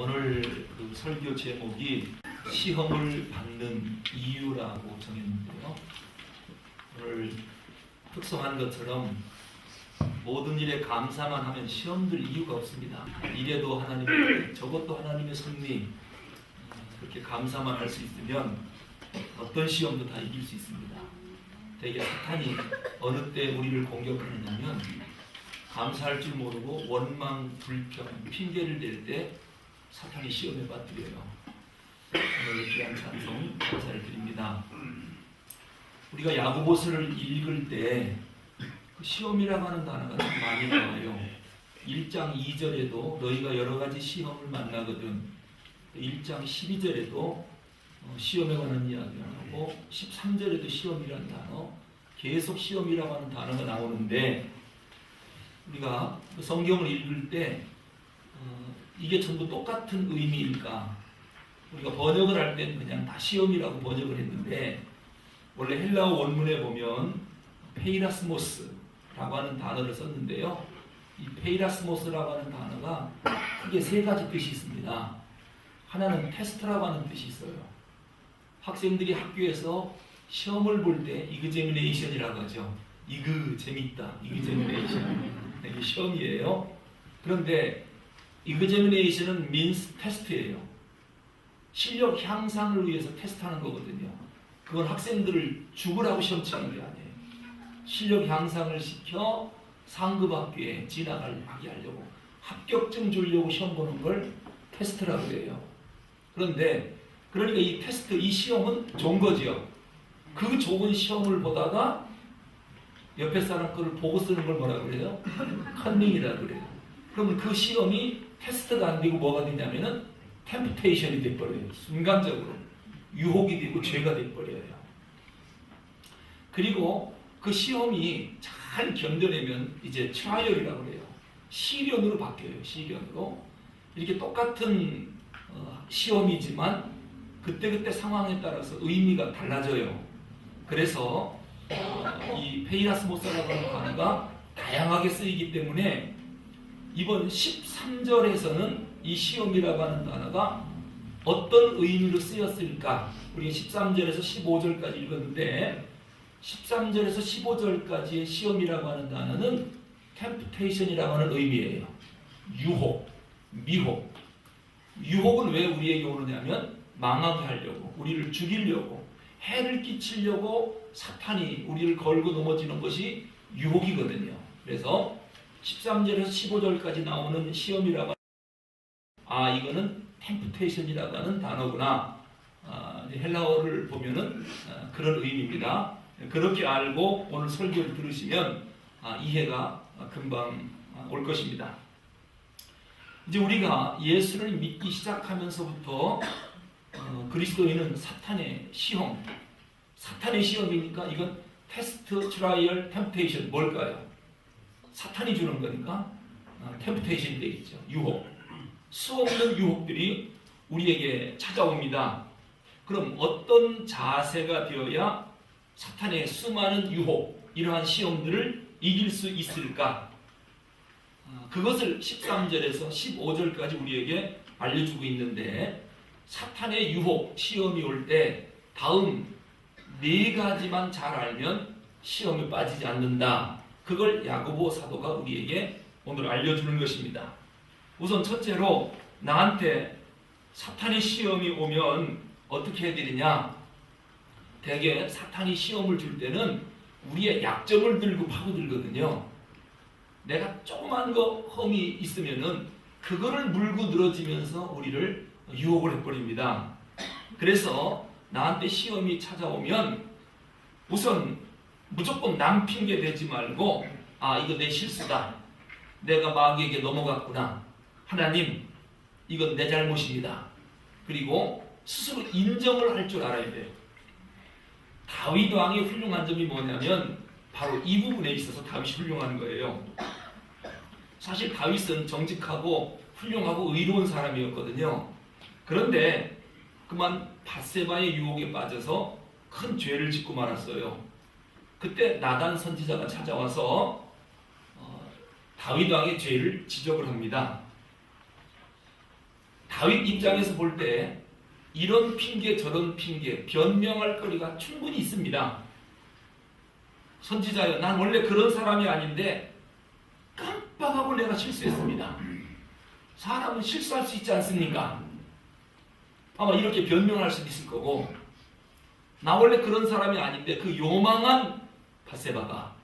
오늘 그 설교 제목이 시험을 받는 이유라고 정했는데요. 오늘 특성한 것처럼 모든 일에 감사만 하면 시험들 이유가 없습니다. 이래도 하나님의, 저것도 하나님의 섭리, 그렇게 감사만 할 수 있으면 어떤 시험도 다 이길 수 있습니다. 대개 사탄이 어느 때 우리를 공격하느냐면 감사할 줄 모르고 원망, 불평, 핑계를 댈 때 사탄이 시험에 빠뜨려요. 오늘 귀한 찬송 감사를 드립니다. 우리가 야고보서를 읽을 때 그 시험이라고 하는 단어가 참 많이 나와요. 1장 2절에도 너희가 여러 가지 시험을 만나거든. 1장 12절에도 시험에 관한 이야기를 하고 13절에도 시험이라는 단어, 계속 시험이라고 하는 단어가 나오는데 우리가 성경을 읽을 때 이게 전부 똑같은 의미일까? 우리가 번역을 할 때는 그냥 다 시험이라고 번역을 했는데 원래 헬라어 원문에 보면 페이라스모스라고 하는 단어를 썼는데요. 이 페이라스모스라고 하는 단어가 크게 세 가지 뜻이 있습니다. 하나는 테스트라고 하는 뜻이 있어요. 학생들이 학교에서 시험을 볼 때 이그제미네이션이라고 하죠. 이그 재밌다. 이그제미네이션. 이게 시험이에요. 그런데 이그제미네이션은 means test예요. 실력 향상을 위해서 테스트하는 거거든요. 그건 학생들을 죽으라고 시험 치는 게 아니에요. 실력 향상을 시켜 상급 학교에 진학하게 하려고 합격증 주려고 시험 보는 걸 테스트라고 해요. 그런데 그러니까 이 테스트, 이 시험은 좋은 거지요. 그 좋은 시험을 보다가 옆에 사람 거를 보고 쓰는 걸 뭐라 그래요? 컨닝이라 그래요. 그러면 그 시험이 테스트가 안 되고 뭐가 되냐면은 템프테이션이 돼버려요. 순간적으로 유혹이 되고 죄가 돼버려요. 그리고 그 시험이 잘 견뎌내면 이제 트라이얼이라고 그래요. 시련으로 바뀌어요. 시련으로. 이렇게 똑같은 시험이지만 그때그때 상황에 따라서 의미가 달라져요. 그래서 이 페이라스모스라고 하는 단어가 다양하게 쓰이기 때문에 이번 13절에서는 이 시험이라고 하는 단어가 어떤 의미로 쓰였을까? 우리 13절에서 15절까지 읽었는데 13절에서 15절까지의 시험이라고 하는 단어는 템프테이션이라고 하는 의미예요. 유혹, 미혹. 유혹은 왜 우리에게 오느냐면 망하게 하려고, 우리를 죽이려고, 해를 끼치려고 사탄이 우리를 걸고 넘어지는 것이 유혹이거든요. 그래서 13절에서 15절까지 나오는 시험이라고 하는, 이거는 템프테이션이라고 하는 단어구나. 헬라어를 보면은 그런 의미입니다. 그렇게 알고 오늘 설교를 들으시면 이해가 금방 올 것입니다. 이제 우리가 예수를 믿기 시작하면서부터 그리스도인은 사탄의 시험, 사탄의 시험이니까 이건 테스트, 트라이얼, 템프테이션 뭘까요? 사탄이 주는 거니까 템프테이션이 되겠죠. 유혹. 수없는 유혹들이 우리에게 찾아옵니다. 그럼 어떤 자세가 되어야 사탄의 수많은 유혹, 이러한 시험들을 이길 수 있을까? 그것을 13절에서 15절까지 우리에게 알려주고 있는데 사탄의 유혹, 시험이 올 때 다음 네 가지만 잘 알면 시험에 빠지지 않는다. 그걸 야고보 사도가 우리에게 오늘 알려주는 것입니다. 우선 첫째로 나한테 사탄의 시험이 오면 어떻게 해야 되느냐? 대개 사탄이 시험을 줄 때는 우리의 약점을 들고 파고들거든요. 내가 조그만 거 험이 있으면은 그거를 물고 늘어지면서 우리를 유혹을 해버립니다. 그래서 나한테 시험이 찾아오면 우선 무조건 남 핑계 대지 말고 이거 내 실수다. 내가 마귀에게 넘어갔구나. 하나님, 이건 내 잘못입니다. 그리고 스스로 인정을 할 줄 알아야 돼요. 다윗 왕의 훌륭한 점이 뭐냐면 바로 이 부분에 있어서 다윗이 훌륭한 거예요. 사실 다윗은 정직하고 훌륭하고 의로운 사람이었거든요. 그런데 그만 밧세바의 유혹에 빠져서 큰 죄를 짓고 말았어요. 그때 나단 선지자가 찾아와서 다윗 왕의 죄를 지적을 합니다. 다윗 입장에서 볼 때 이런 핑계 저런 핑계 변명할 거리가 충분히 있습니다. 선지자여, 난 원래 그런 사람이 아닌데 깜빡하고 내가 실수했습니다. 사람은 실수할 수 있지 않습니까? 아마 이렇게 변명할 수도 있을 거고, 나 원래 그런 사람이 아닌데 그 요망한 밧세바가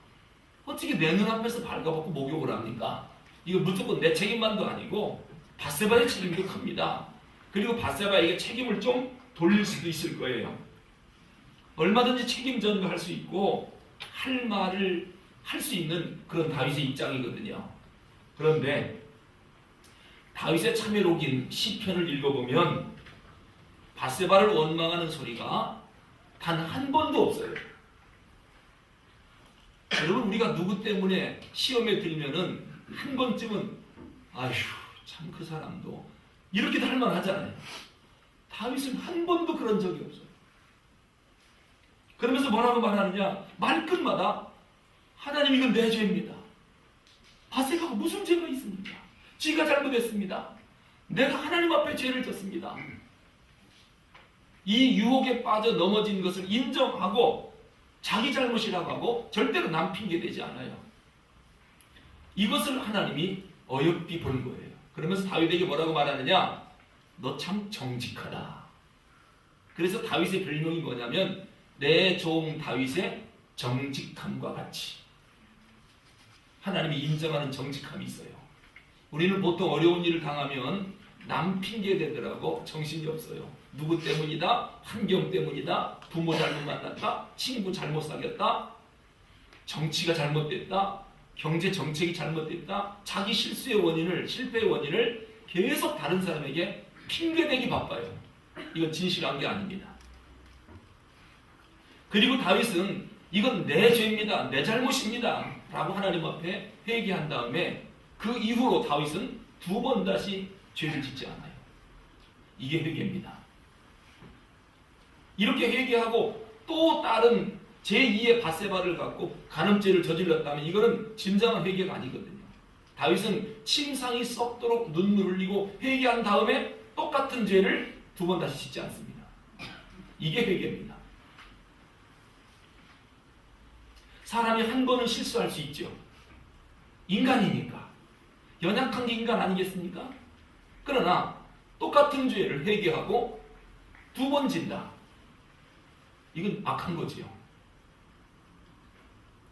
어떻게 내 눈앞에서 발가벗고 목욕을 합니까? 이거 무조건 내 책임만도 아니고 밧세바의 책임도 큽니다. 그리고 밧세바에게 책임을 좀 돌릴 수도 있을 거예요. 얼마든지 책임 전가할 수 있고 할 말을 할 수 있는 그런 다윗의 입장이거든요. 그런데 다윗의 참회록인 시편을 읽어보면 밧세바를 원망하는 소리가 단 한 번도 없어요. 여러분, 우리가 누구 때문에 시험에 들면은 한 번쯤은 아휴 참 그 사람도 이렇게도 할 만하잖아요. 다윗은 한 번도 그런 적이 없어요. 그러면서 뭐라고 말하느냐, 말끝마다 하나님 이건 내 죄입니다. 밧세바가 무슨 죄가 있습니까? 지가 잘못했습니다. 내가 하나님 앞에 죄를 졌습니다. 이 유혹에 빠져 넘어진 것을 인정하고 자기 잘못이라고 하고 절대로 남 핑계대지 않아요. 이것을 하나님이 어여삐 본 거예요. 그러면서 다윗에게 뭐라고 말하느냐, 너 참 정직하다. 그래서 다윗의 별명이 뭐냐면 내 종 다윗의 정직함과 같이. 하나님이 인정하는 정직함이 있어요. 우리는 보통 어려운 일을 당하면 남 핑계대더라고 정신이 없어요. 누구 때문이다? 환경 때문이다? 부모 잘못 만났다? 친구 잘못 사귀었다? 정치가 잘못됐다? 경제 정책이 잘못됐다? 자기 실수의 원인을, 실패의 원인을 계속 다른 사람에게 핑계대기 바빠요. 이건 진실한 게 아닙니다. 그리고 다윗은 이건 내 죄입니다. 내 잘못입니다. 라고 하나님 앞에 회개한 다음에 그 이후로 다윗은 두 번 다시 죄를 짓지 않아요. 이게 회개입니다. 이렇게 회개하고 또 다른 제2의 밧세바를 갖고 간음죄를 저질렀다면 이거는 진정한 회개가 아니거든요. 다윗은 침상이 썩도록 눈물 흘리고 회개한 다음에 똑같은 죄를 두 번 다시 짓지 않습니다. 이게 회개입니다. 사람이 한 번은 실수할 수 있죠. 인간이니까. 연약한 게 인간 아니겠습니까? 그러나 똑같은 죄를 회개하고 두 번 진다. 이건 악한 거지요.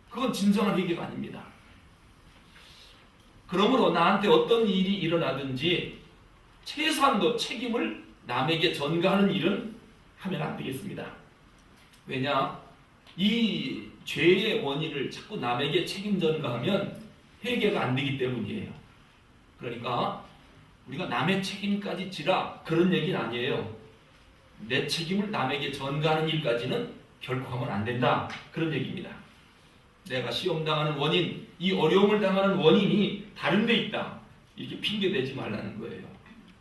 그건 진정한 회개가 아닙니다. 그러므로 나한테 어떤 일이 일어나든지 최소한도 책임을 남에게 전가하는 일은 하면 안 되겠습니다. 왜냐? 이 죄의 원인을 자꾸 남에게 책임 전가하면 회개가 안 되기 때문이에요. 그러니까 우리가 남의 책임까지 지라 그런 얘기는 아니에요. 내 책임을 남에게 전가하는 일까지는 결코 하면 안 된다. 그런 얘기입니다. 내가 시험 당하는 원인, 이 어려움을 당하는 원인이 다른 데 있다. 이렇게 핑계대지 말라는 거예요.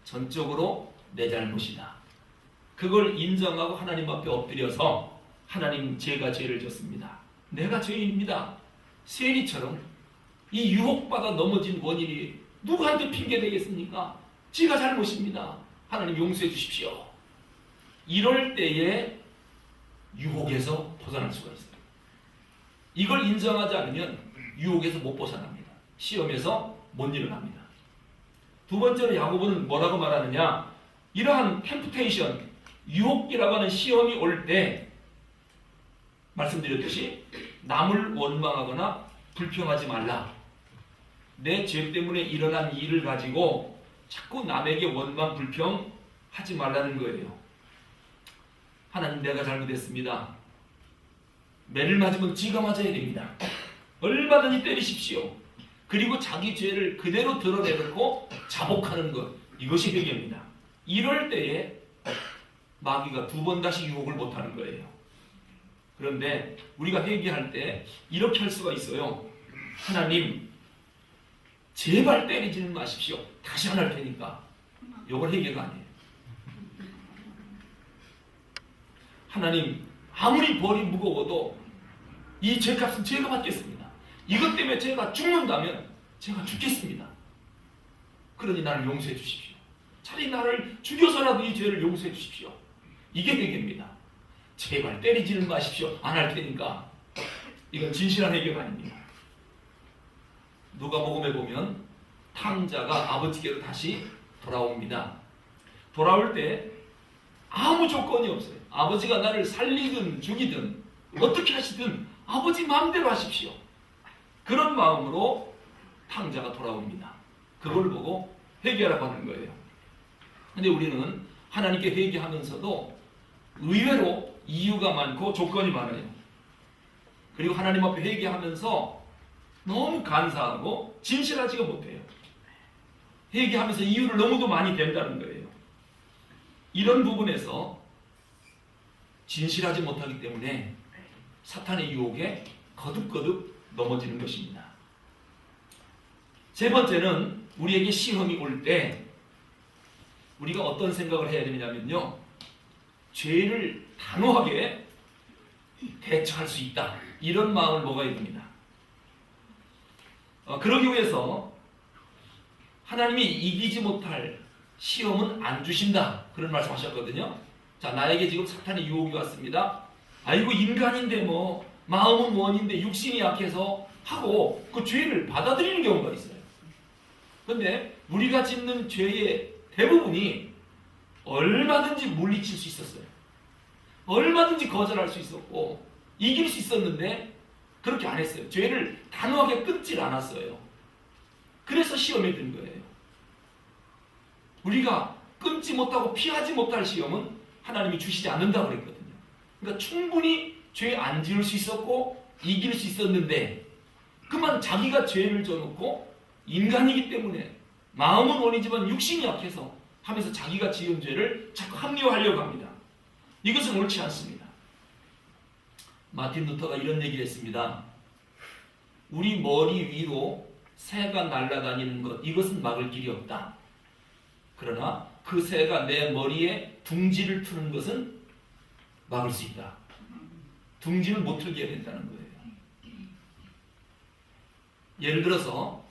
전적으로 내 잘못이다. 그걸 인정하고 하나님 앞에 엎드려서 하나님, 제가 죄를 졌습니다. 내가 죄인입니다. 세리처럼 이 유혹받아 넘어진 원인이 누구한테 핑계대겠습니까? 지가 잘못입니다. 하나님 용서해 주십시오. 이럴 때에 유혹에서 벗어날 수가 있어요. 이걸 인정하지 않으면 유혹에서 못 벗어납니다. 시험에서 못 일어납니다. 두 번째로 야고보는 뭐라고 말하느냐, 이러한 템프테이션, 유혹이라고 하는 시험이 올 때 말씀드렸듯이 남을 원망하거나 불평하지 말라. 내 죄 때문에 일어난 일을 가지고 자꾸 남에게 원망, 불평하지 말라는 거예요. 하나님, 내가 잘못했습니다. 매를 맞으면 지가 맞아야 됩니다. 얼마든지 때리십시오. 그리고 자기 죄를 그대로 드러내놓고 자복하는 것, 이것이 회개입니다. 이럴 때에 마귀가 두 번 다시 유혹을 못하는 거예요. 그런데 우리가 회개할 때 이렇게 할 수가 있어요. 하나님, 제발 때리지는 마십시오. 다시 안 할 테니까. 이건 회개가 아니에요. 하나님, 아무리 벌이 무거워도 이 죄값은 제가 받겠습니다. 이것 때문에 제가 죽는다면 제가 죽겠습니다. 그러니 나를 용서해 주십시오. 차라리 나를 죽여서라도 이 죄를 용서해 주십시오. 이게 회개입니다. 제발 때리지는 마십시오. 안 할 테니까. 이건 진실한 회개가 아닙니다. 누가복음에 보면 탕자가 아버지께로 다시 돌아옵니다. 돌아올 때 아무 조건이 없어요. 아버지가 나를 살리든 죽이든 어떻게 하시든 아버지 마음대로 하십시오. 그런 마음으로 탕자가 돌아옵니다. 그걸 보고 회개하라고 하는 거예요. 근데 우리는 하나님께 회개하면서도 의외로 이유가 많고 조건이 많아요. 그리고 하나님 앞에 회개하면서 너무 간사하고 진실하지가 못해요. 회개하면서 이유를 너무도 많이 댄다는 거예요. 이런 부분에서 진실하지 못하기 때문에 사탄의 유혹에 거듭거듭 넘어지는 것입니다. 세 번째는 우리에게 시험이 올 때 우리가 어떤 생각을 해야 되냐면요, 죄를 단호하게 대처할 수 있다, 이런 마음을 먹어야 됩니다. 그러기 위해서 하나님이 이기지 못할 시험은 안 주신다, 그런 말씀하셨거든요. 자, 나에게 지금 사탄의 유혹이 왔습니다. 아이고 인간인데 뭐 마음은 원인데 육신이 약해서 하고 그 죄를 받아들이는 경우가 있어요. 그런데 우리가 짓는 죄의 대부분이 얼마든지 물리칠 수 있었어요. 얼마든지 거절할 수 있었고 이길 수 있었는데 그렇게 안 했어요. 죄를 단호하게 끊질 않았어요. 그래서 시험에 든 거예요. 우리가 끊지 못하고 피하지 못할 시험은 하나님이 주시지 않는다고 그랬거든요. 그러니까 충분히 죄 안 지을 수 있었고 이길 수 있었는데 그만 자기가 죄를 져놓고 인간이기 때문에 마음은 원이지만 육신이 약해서 하면서 자기가 지은 죄를 자꾸 합리화하려고 합니다. 이것은 옳지 않습니다. 마틴 루터가 이런 얘기를 했습니다. 우리 머리 위로 새가 날아다니는 것, 이것은 막을 길이 없다. 그러나 그 새가 내 머리에 둥지를 트는 것은 막을 수 있다. 둥지를 못 틀게 해야 된다는 거예요. 예를 들어서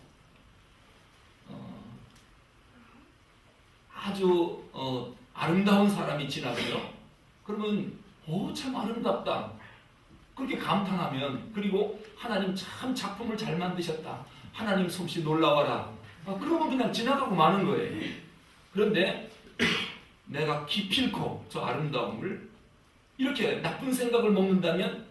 아주 아름다운 사람이 지나가요. 그러면 참 아름답다, 그렇게 감탄하면, 그리고 하나님 참 작품을 잘 만드셨다, 하나님 솜씨 놀라워라, 그러면 그냥 지나가고 마는 거예요. 그런데 내가 기필코 저 아름다움을 이렇게 나쁜 생각을 먹는다면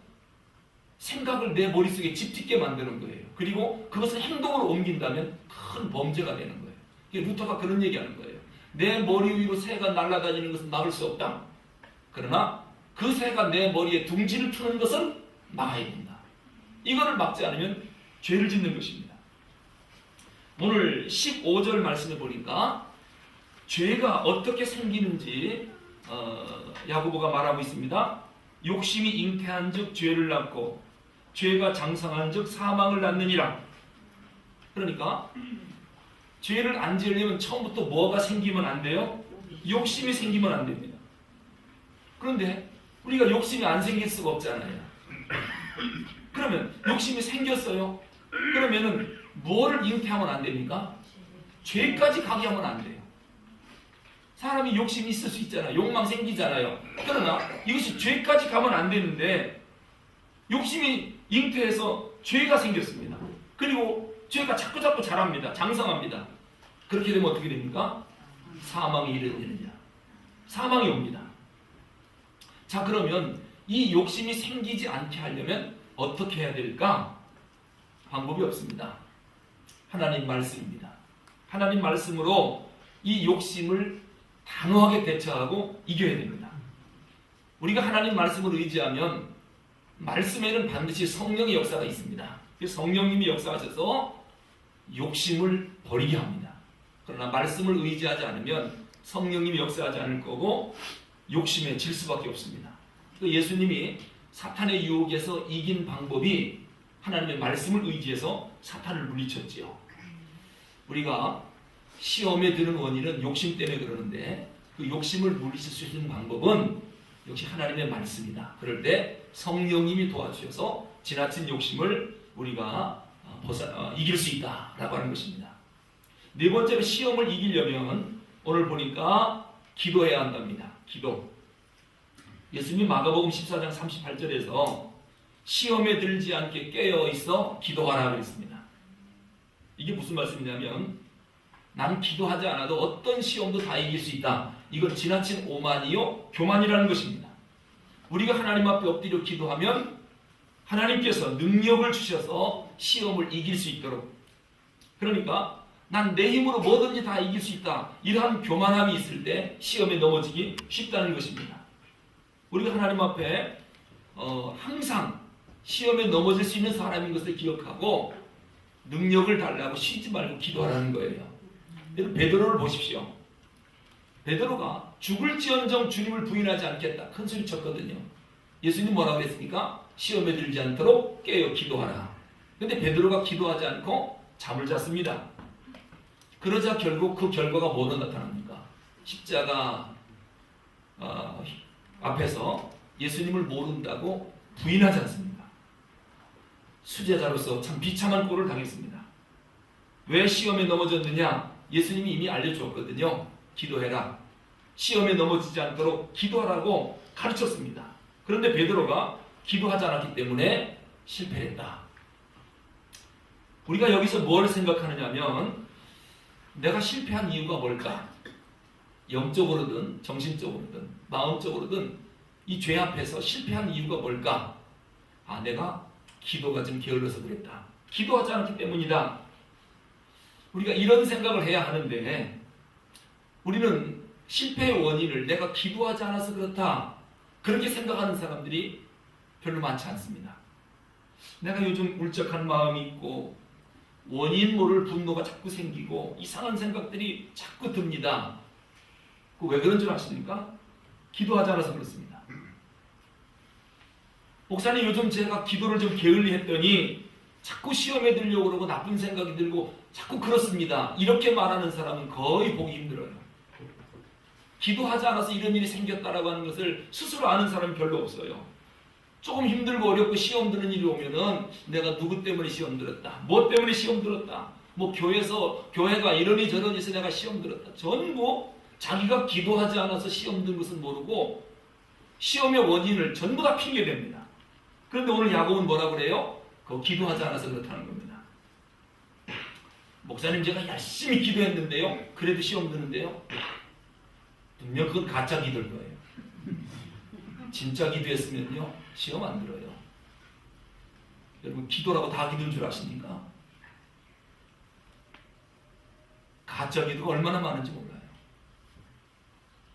생각을 내 머릿속에 집짓게 만드는 거예요. 그리고 그것을 행동으로 옮긴다면 큰 범죄가 되는 거예요. 루터가 그런 얘기하는 거예요. 내 머리 위로 새가 날아다니는 것은 막을 수 없다. 그러나 그 새가 내 머리에 둥지를 트는 것은 막아야 된다. 이거를 막지 않으면 죄를 짓는 것입니다. 오늘 15절 말씀을 보니까 죄가 어떻게 생기는지 야고보가 말하고 있습니다. 욕심이 잉태한 즉 죄를 낳고 죄가 장성한 즉 사망을 낳느니라. 그러니까 죄를 안 지으려면 처음부터 뭐가 생기면 안 돼요? 욕심이 생기면 안 됩니다. 그런데 우리가 욕심이 안 생길 수가 없잖아요. 그러면 욕심이 생겼어요. 그러면은 뭐를 잉태하면 안 됩니까? 죄까지 가게 하면 안 돼요. 사람이 욕심이 있을 수 있잖아요. 욕망 생기잖아요. 그러나 이것이 죄까지 가면 안 되는데 욕심이 잉태해서 죄가 생겼습니다. 그리고 죄가 자꾸 자랍니다. 장성합니다. 그렇게 되면 어떻게 됩니까? 사망이 이르느니라. 사망이 옵니다. 자, 그러면 이 욕심이 생기지 않게 하려면 어떻게 해야 될까? 방법이 없습니다. 하나님 말씀입니다. 하나님 말씀으로 이 욕심을 단호하게 대처하고 이겨야 됩니다. 우리가 하나님 말씀을 의지하면 말씀에는 반드시 성령의 역사가 있습니다. 성령님이 역사하셔서 욕심을 버리게 합니다. 그러나 말씀을 의지하지 않으면 성령님이 역사하지 않을 거고 욕심에 질 수밖에 없습니다. 예수님이 사탄의 유혹에서 이긴 방법이 하나님의 말씀을 의지해서 사탄을 물리쳤지요. 우리가 시험에 드는 원인은 욕심 때문에 그러는데 그 욕심을 물리칠 수 있는 방법은 역시 하나님의 말씀이다. 그럴 때 성령님이 도와주셔서 지나친 욕심을 우리가 이길 수 있다라고 하는 것입니다. 네 번째로 시험을 이기려면 오늘 보니까 기도해야 한답니다. 기도. 예수님이 마가복음 14장 38절에서 시험에 들지 않게 깨어 있어 기도하라 그랬습니다. 이게 무슨 말씀이냐면 나는 기도하지 않아도 어떤 시험도 다 이길 수 있다. 이건 지나친 오만이요 교만이라는 것입니다. 우리가 하나님 앞에 엎드려 기도하면 하나님께서 능력을 주셔서 시험을 이길 수 있도록, 그러니까 난 내 힘으로 뭐든지 다 이길 수 있다, 이러한 교만함이 있을 때 시험에 넘어지기 쉽다는 것입니다. 우리가 하나님 앞에 항상 시험에 넘어질 수 있는 사람인 것을 기억하고 능력을 달라고 쉬지 말고 기도하라는 거예요. 베드로를 보십시오. 베드로가 죽을지언정 주님을 부인하지 않겠다 큰 소리 쳤거든요. 예수님 뭐라고 했습니까? 시험에 들지 않도록 깨어 기도하라. 근데 베드로가 기도하지 않고 잠을 잤습니다. 그러자 결국 그 결과가 뭐로 나타납니까? 십자가 앞에서 예수님을 모른다고 부인하지 않습니다. 수제자로서 참 비참한 꼴을 당했습니다. 왜 시험에 넘어졌느냐? 예수님이 이미 알려주었거든요. 기도해라. 시험에 넘어지지 않도록 기도하라고 가르쳤습니다. 그런데 베드로가 기도하지 않았기 때문에 실패했다. 우리가 여기서 뭘 생각하느냐면 내가 실패한 이유가 뭘까? 영적으로든 정신적으로든 마음적으로든 이 죄 앞에서 실패한 이유가 뭘까? 내가 기도가 좀 게을러서 그랬다. 기도하지 않았기 때문이다. 우리가 이런 생각을 해야 하는데 우리는 실패의 원인을 내가 기도하지 않아서 그렇다, 그렇게 생각하는 사람들이 별로 많지 않습니다. 내가 요즘 울적한 마음이 있고 원인 모를 분노가 자꾸 생기고 이상한 생각들이 자꾸 듭니다. 왜 그런 줄 아십니까? 기도하지 않아서 그렇습니다. 목사님, 요즘 제가 기도를 좀 게을리 했더니 자꾸 시험에 들려고 그러고 나쁜 생각이 들고 자꾸 그렇습니다. 이렇게 말하는 사람은 거의 보기 힘들어요. 기도하지 않아서 이런 일이 생겼다라고 하는 것을 스스로 아는 사람이 별로 없어요. 조금 힘들고 어렵고 시험 드는 일이 오면은 내가 누구 때문에 시험 들었다, 뭐 때문에 시험 들었다, 뭐 교회가 이러니 저러니 해서 내가 시험 들었다. 전부 자기가 기도하지 않아서 시험 든 것은 모르고 시험의 원인을 전부 다 핑계댑니다. 그런데 오늘 야곱은 뭐라고 그래요? 그거 기도하지 않아서 그렇다는 겁니다. 목사님, 제가 열심히 기도했는데요, 그래도 시험 드는데요? 분명 그건 가짜 기도일 거예요. 진짜 기도했으면요 시험 안 들어요. 여러분, 기도라고 다 기도인 줄 아십니까? 가짜 기도가 얼마나 많은지 몰라요.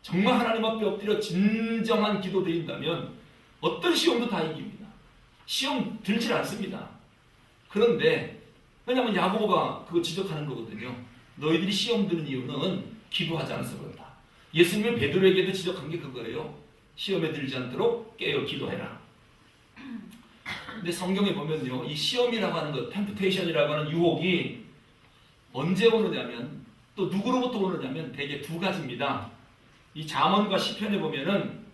정말 하나님 앞에 엎드려 진정한 기도 드린다면 어떤 시험도 다 이깁니다. 시험 들질 않습니다. 그런데 왜냐하면 야고보가 그거 지적하는 거거든요. 너희들이 시험 드는 이유는 기도하지 않아서 그렇다. 예수님은 베드로에게도 지적한 게 그거예요. 시험에 들지 않도록 깨어 기도해라. 근데 성경에 보면요, 이 시험이라고 하는 것, 템프테이션이라고 하는 유혹이 언제 오느냐면, 또 누구로부터 오느냐면 대개 두 가지입니다. 이 잠언과 시편에 보면은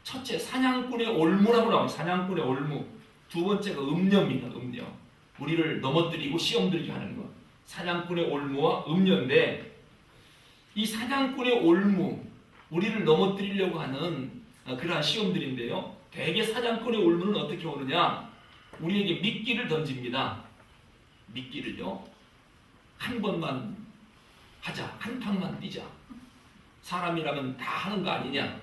첫째, 사냥꾼의 올무라고 나와요. 사냥꾼의 올무. 두 번째가 음녀입니다. 음녀. 우리를 넘어뜨리고 시험 들게 하는 것. 사냥꾼의 올무와 음녀인데, 이 사냥꾼의 올무, 우리를 넘어뜨리려고 하는 그러한 시험들인데요, 대개 사냥꾼의 올무는 어떻게 오느냐? 우리에게 미끼를 던집니다. 미끼를요, 한 번만 하자, 한 탕만 뛰자. 사람이라면 다 하는 거 아니냐?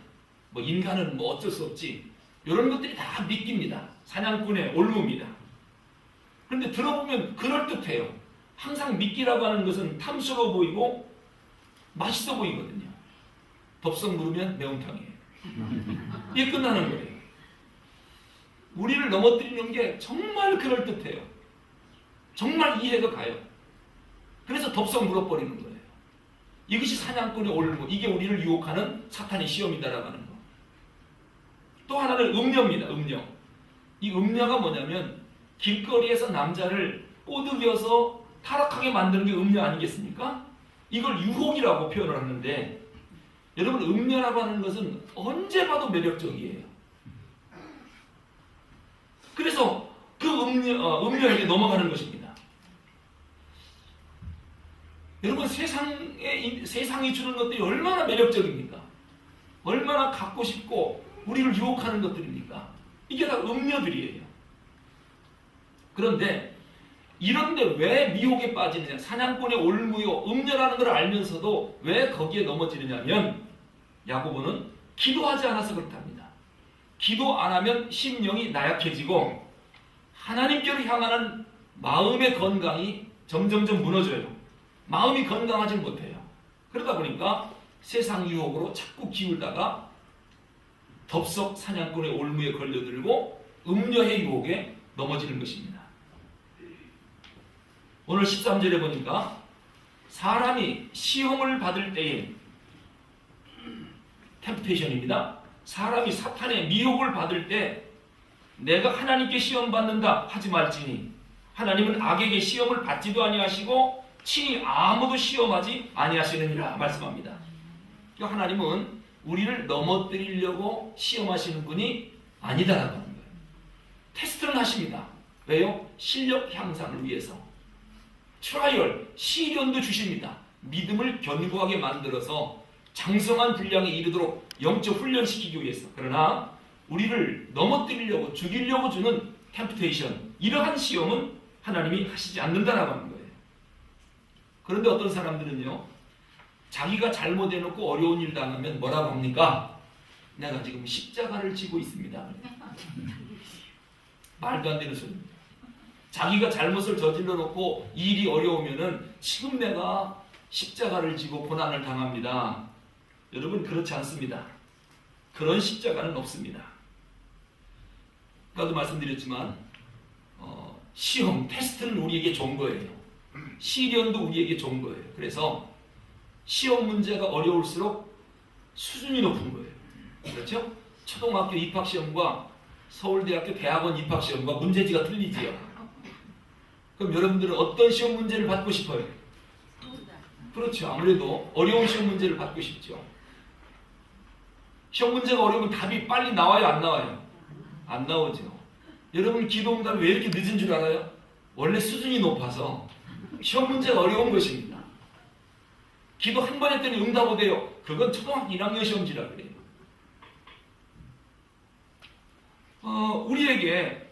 뭐 인간은 뭐 어쩔 수 없지. 이런 것들이 다 미끼입니다. 사냥꾼의 올무입니다. 그런데 들어보면 그럴듯해요. 항상 미끼라고 하는 것은 탐스러워 보이고 맛있어 보이거든요. 덥석 물으면 매운탕이에요. 이게 끝나는 거예요. 우리를 넘어뜨리는 게 정말 그럴듯해요. 정말 이해가 가요. 그래서 덥석 물어버리는 거예요. 이것이 사냥꾼의 올무, 이게 우리를 유혹하는 사탄의 시험이다라고 하는 거. 또 하나는 음녀입니다. 음녀. 이 음녀가 뭐냐면 길거리에서 남자를 꼬드겨서 타락하게 만드는 게 음녀 아니겠습니까? 이걸 유혹이라고 표현을 하는데, 여러분, 음녀라고 하는 것은 언제 봐도 매력적이에요. 그래서 그 음녀에게 넘어가는 것입니다. 여러분 세상이 주는 것들이 얼마나 매력적입니까? 얼마나 갖고 싶고 우리를 유혹하는 것들입니까? 이게 다 음료들이에요. 그런데 이런데 왜 미혹에 빠지느냐? 사냥꾼의 올무요, 음료라는 걸 알면서도 왜 거기에 넘어지느냐면 야고보는 기도하지 않아서 그렇답니다. 기도 안 하면 심령이 나약해지고 하나님께로 향하는 마음의 건강이 점점점 무너져요. 마음이 건강하지 못해요. 그러다 보니까 세상 유혹으로 자꾸 기울다가 덥석 사냥꾼의 올무에 걸려들고 음료의 유혹에 넘어지는 것입니다. 오늘 13절에 보니까 사람이 시험을 받을 때에 템프테이션입니다. 사람이 사탄의 미혹을 받을 때 내가 하나님께 시험 받는다 하지 말지니 하나님은 악에게 시험을 받지도 아니하시고 친히 아무도 시험하지 아니하시느니라 말씀합니다. 하나님은 우리를 넘어뜨리려고 시험하시는 분이 아니다라고 하는 거예요. 테스트는 하십니다. 왜요? 실력 향상을 위해서. 트라이얼, 시련도 주십니다. 믿음을 견고하게 만들어서 장성한 분량에 이르도록 영적 훈련시키기 위해서. 그러나 우리를 넘어뜨리려고 죽이려고 주는 템프테이션, 이러한 시험은 하나님이 하시지 않는다라고 하는 거예요. 그런데 어떤 사람들은요, 자기가 잘못해놓고 어려운 일 당하면 뭐라고 합니까? 내가 지금 십자가를 지고 있습니다. 말도 안 되는 소리입니다. 자기가 잘못을 저질러 놓고 일이 어려우면은 지금 내가 십자가를 지고 고난을 당합니다. 여러분, 그렇지 않습니다. 그런 십자가는 없습니다. 아까도 말씀드렸지만 시험, 테스트는 우리에게 좋은 거예요. 시련도 우리에게 좋은 거예요. 그래서 시험 문제가 어려울수록 수준이 높은 거예요. 그렇죠? 초등학교 입학시험과 서울대학교 대학원 입학시험과 문제지가 틀리지요. 그럼 여러분들은 어떤 시험 문제를 받고 싶어요? 그렇죠. 아무래도 어려운 시험 문제를 받고 싶죠. 시험 문제가 어려우면 답이 빨리 나와요? 안 나와요? 안 나오죠. 여러분 기도응답이 왜 이렇게 늦은 줄 알아요? 원래 수준이 높아서 시험 문제가 어려운 것입니다. 기도 한 번 했더니 응답 오대요. 그건 초등학교 1학년 시험지라 그래요. 우리에게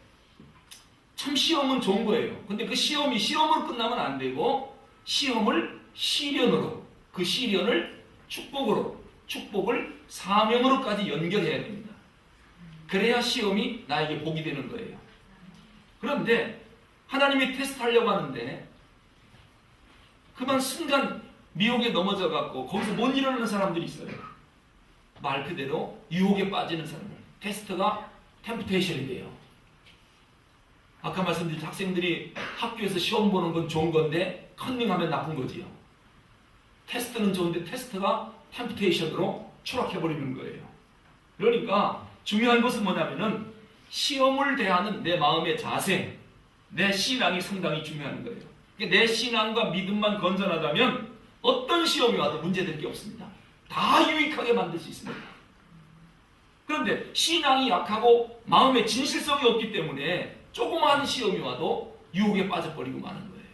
참 시험은 좋은 거예요. 근데 그 시험이 시험으로 끝나면 안 되고 시험을 시련으로, 그 시련을 축복으로, 축복을 사명으로까지 연결해야 됩니다. 그래야 시험이 나에게 복이 되는 거예요. 그런데 하나님이 테스트하려고 하는데 그만 순간 미혹에 넘어져 갖고 거기서 못 일어나는 사람들이 있어요. 말 그대로 유혹에 빠지는 사람들. 테스트가 템프테이션이 돼요. 아까 말씀드린 학생들이 학교에서 시험 보는 건 좋은 건데 컨닝하면 나쁜 거지요. 테스트는 좋은데 테스트가 템프테이션으로 추락해버리는 거예요. 그러니까 중요한 것은 뭐냐면은 시험을 대하는 내 마음의 자세, 내 신앙이 상당히 중요한 거예요. 내 신앙과 믿음만 건전하다면 어떤 시험이 와도 문제될 게 없습니다. 다 유익하게 만들 수 있습니다. 그런데 신앙이 약하고 마음에 진실성이 없기 때문에 조그마한 시험이 와도 유혹에 빠져버리고 마는 거예요.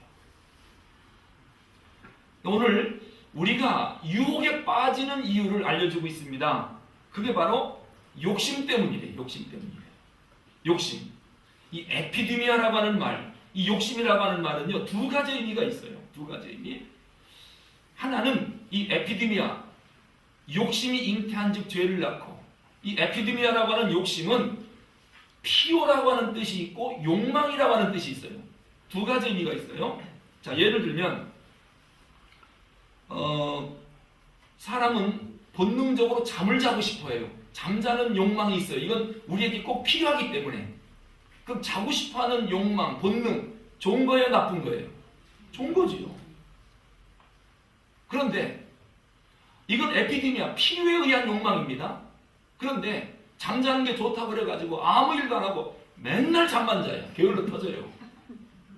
오늘 우리가 유혹에 빠지는 이유를 알려주고 있습니다. 그게 바로 욕심 때문이래요. 욕심 때문이래요. 욕심. 이 에피디미아라고 하는 말, 이 욕심이라고 하는 말은요, 두 가지 의미가 있어요. 두 가지 의미. 하나는 이 에피디미아, 욕심이 잉태한 즉 죄를 낳고, 이 에피디미아라고 하는 욕심은 필요라고 하는 뜻이 있고 욕망이라고 하는 뜻이 있어요. 두 가지 의미가 있어요. 자, 예를 들면 사람은 본능적으로 잠을 자고 싶어 해요. 잠자는 욕망이 있어요. 이건 우리에게 꼭 필요하기 때문에. 그럼 자고 싶어하는 욕망, 본능, 좋은 거예요, 나쁜 거예요? 좋은 거지요. 그런데 이건 에피디미아, 필요에 의한 욕망입니다. 그런데 잠자는 게 좋다고 그래가지고 아무 일도 안 하고 맨날 잠만 자요. 게을러 터져요.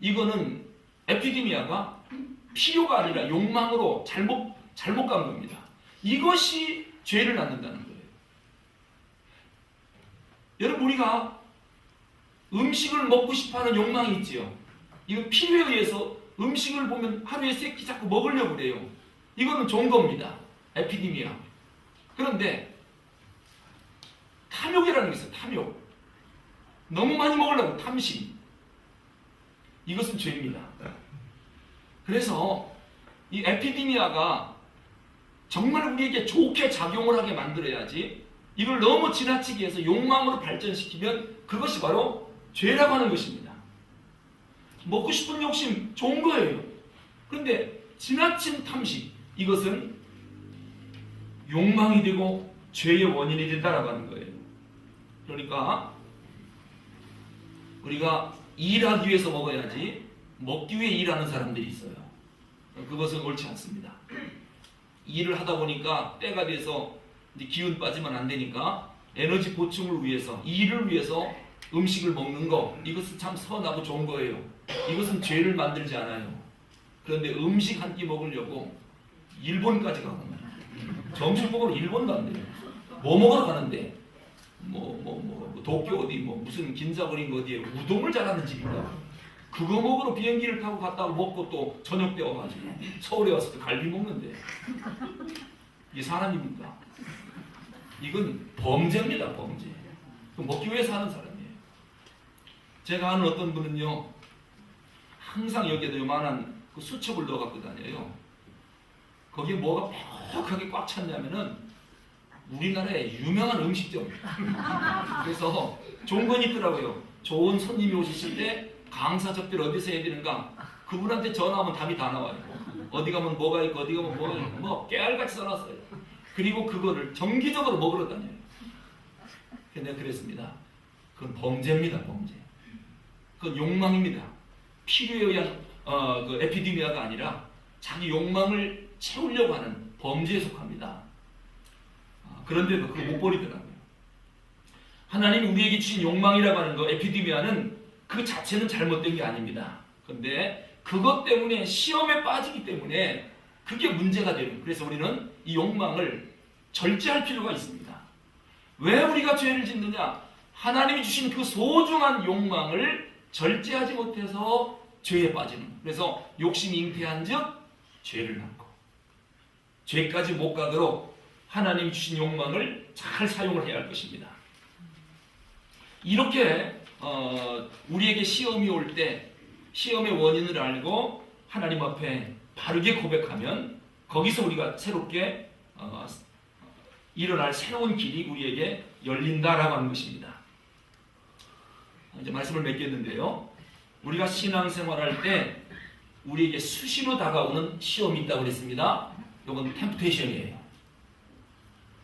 이거는 에피디미아가 필요가 아니라 욕망으로 잘못 간 겁니다. 이것이 죄를 낳는다는 거예요. 여러분, 우리가 음식을 먹고 싶어하는 욕망이 있지요. 이건 필요에 의해서 음식을 보면 하루에 3끼 자꾸 먹으려고 그래요. 이거는 좋은 겁니다. 에피디미아. 그런데 탐욕이라는 게 있어요. 탐욕. 너무 많이 먹으려고 탐심. 이것은 죄입니다. 그래서 이 에피디미아가 정말 우리에게 좋게 작용을 하게 만들어야지, 이걸 너무 지나치게 해서 욕망으로 발전시키면 그것이 바로 죄라고 하는 것입니다. 먹고 싶은 욕심 좋은 거예요. 그런데 지나친 탐식, 이것은 욕망이 되고 죄의 원인이 된다라고 하는 거예요. 그러니까 우리가 일하기 위해서 먹어야지 먹기 위해 일하는 사람들이 있어요. 그것은 옳지 않습니다. 일을 하다 보니까 때가 돼서 이제 기운 빠지면 안 되니까 에너지 보충을 위해서, 일을 위해서 음식을 먹는 거, 이것은 참 선하고 좋은 거예요. 이것은 죄를 만들지 않아요. 그런데 음식 한 끼 먹으려고 일본까지 가거든요. 점심 먹으러 일본 간대요. 뭐 먹으러 가는데 도쿄 어디 무슨 긴자거리 어디에 우동을 잘하는 집인가, 그거 먹으러 비행기를 타고 갔다가 먹고 또 저녁 때 와가지고 서울에 왔을 때 갈비 먹는데 이게 사람입니까? 이건 범죄입니다. 범죄. 먹기 위해서 하는 사람이에요. 제가 아는 어떤 분은요, 항상 여기에도 요만한 그 수첩을 넣어 갖고 다녀요. 거기에 뭐가 벽하게 꽉 찼냐면은 우리나라의 유명한 음식점. 그래서 좋은 건 있더라고요. 좋은 손님이 오실 때 강사 접대를 어디서 해야 되는가, 그분한테 전화하면 답이 다 나와요. 어디 가면 뭐가 있고 어디 가면 뭐가 있고 뭐 깨알같이 써놨어요. 그리고 그거를 정기적으로 먹으러 다녀요. 근데 내가 그랬습니다. 그건 범죄입니다. 범죄. 그건 욕망입니다. 필요에 의한 그 에피디미아가 아니라 자기 욕망을 채우려고 하는 범죄에 속합니다. 그런데도 그거 못 버리더라고요. 하나님이 우리에게 주신 욕망이라고 하는 거, 에피디미아는 그 자체는 잘못된 게 아닙니다. 그런데 그것 때문에 시험에 빠지기 때문에 그게 문제가 돼요. 그래서 우리는 이 욕망을 절제할 필요가 있습니다. 왜 우리가 죄를 짓느냐? 하나님이 주신 그 소중한 욕망을 절제하지 못해서 죄에 빠지는. 그래서 욕심이 잉태한 즉 죄를 낳고, 죄까지 못 가도록 하나님이 주신 욕망을 잘 사용을 해야 할 것입니다. 이렇게 우리에게 시험이 올 때 시험의 원인을 알고 하나님 앞에 바르게 고백하면 거기서 우리가 새롭게 일어날 새로운 길이 우리에게 열린다라고 하는 것입니다. 이제 말씀을 맺겠는데요. 우리가 신앙생활할 때 우리에게 수시로 다가오는 시험이 있다고 그랬습니다. 이건 템프테이션이에요.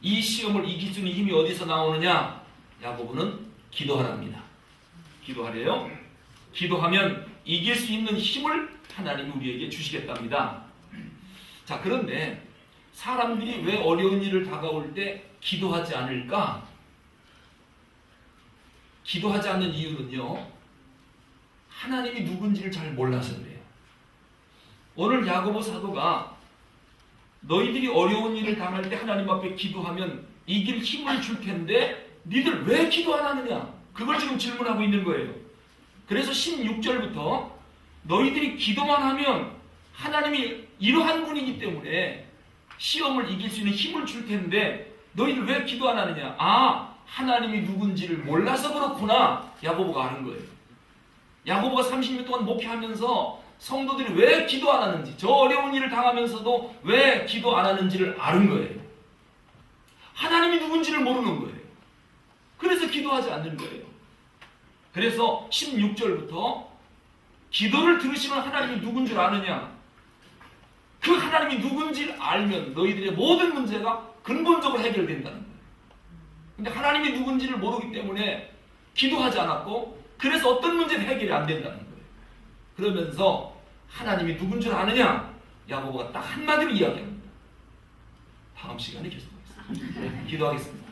이 시험을 이길 수 있는 힘이 어디서 나오느냐? 야고보는 기도하랍니다. 기도하래요. 기도하면 이길 수 있는 힘을 하나님이 우리에게 주시겠답니다. 자, 그런데 사람들이 왜 어려운 일을 다가올 때 기도하지 않을까? 기도하지 않는 이유는요, 하나님이 누군지를 잘 몰라서 그래요. 오늘 야고보 사도가 너희들이 어려운 일을 당할 때 하나님 앞에 기도하면 이길 힘을 줄 텐데 니들 왜 기도 안 하느냐? 그걸 지금 질문하고 있는 거예요. 그래서 16절부터 너희들이 기도만 하면 하나님이 이러한 분이기 때문에 시험을 이길 수 있는 힘을 줄 텐데 너희들 왜 기도 안 하느냐? 아, 하나님이 누군지를 몰라서 그렇구나. 야고보가 아는 거예요. 야고보가 30년 동안 목회하면서 성도들이 왜 기도 안 하는지, 저 어려운 일을 당하면서도 왜 기도 안 하는지를 아는 거예요. 하나님이 누군지를 모르는 거예요. 그래서 기도하지 않는 거예요. 그래서 16절부터 기도를 들으시는 하나님이 누군 줄 아느냐? 그 하나님이 누군지를 알면 너희들의 모든 문제가 근본적으로 해결된다는 거예요. 근데 하나님이 누군지를 모르기 때문에 기도하지 않았고, 그래서 어떤 문제는 해결이 안 된다는 거예요. 그러면서 하나님이 누군 줄 아느냐? 야고보가 딱 한마디로 이야기합니다. 다음 시간에 계속하겠습니다. 기도하겠습니다.